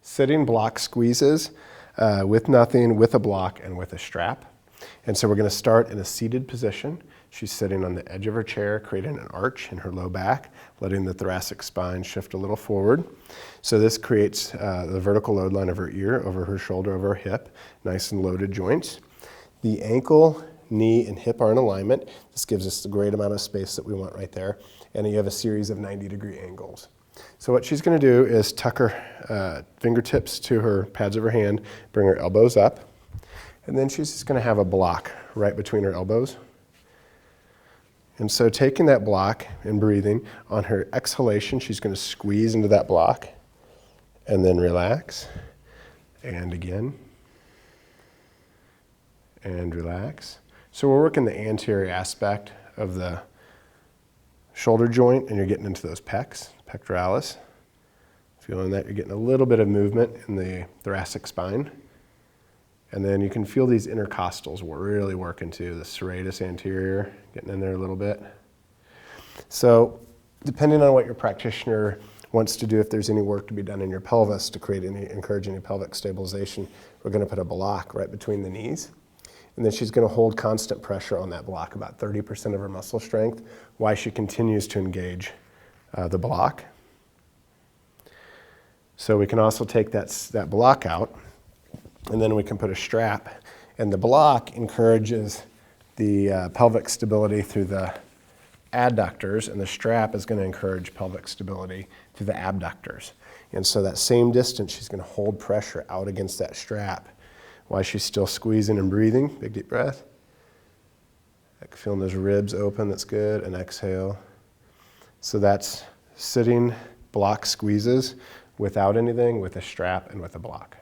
sitting block squeezes with nothing, with a block, and with a strap. And so we're going to start in a seated position. She's sitting on the edge of her chair, creating an arch in her low back, letting the thoracic spine shift a little forward. So this creates the vertical load line of her ear, over her shoulder, over her hip, nice and loaded joints. The ankle, knee, and hip are in alignment. This gives us the great amount of space that we want right there. And you have a series of 90-degree angles. So what she's going to do is tuck her fingertips to her pads of her hand, bring her elbows up, and then she's just going to have a block right between her elbows. And so taking that block and breathing, on her exhalation, she's going to squeeze into that block and then relax. And again. And relax. So we're working the anterior aspect of the shoulder joint, and you're getting into those pecs, pectoralis. Feeling that you're getting a little bit of movement in the thoracic spine. And then you can feel these intercostals really working too, the serratus anterior, getting in there a little bit. So depending on what your practitioner wants to do, if there's any work to be done in your pelvis to encourage any pelvic stabilization, we're going to put a block right between the knees. And then she's going to hold constant pressure on that block, about 30% of her muscle strength, while she continues to engage the block. So we can also take that block out, and then we can put a strap. And the block encourages the pelvic stability through the adductors, and the strap is going to encourage pelvic stability through the abductors. And so that same distance, she's going to hold pressure out against that strap while she's still squeezing and breathing. Big deep breath. Feeling those ribs open, that's good, and exhale. So that's sitting block squeezes without anything, with a strap and with a block.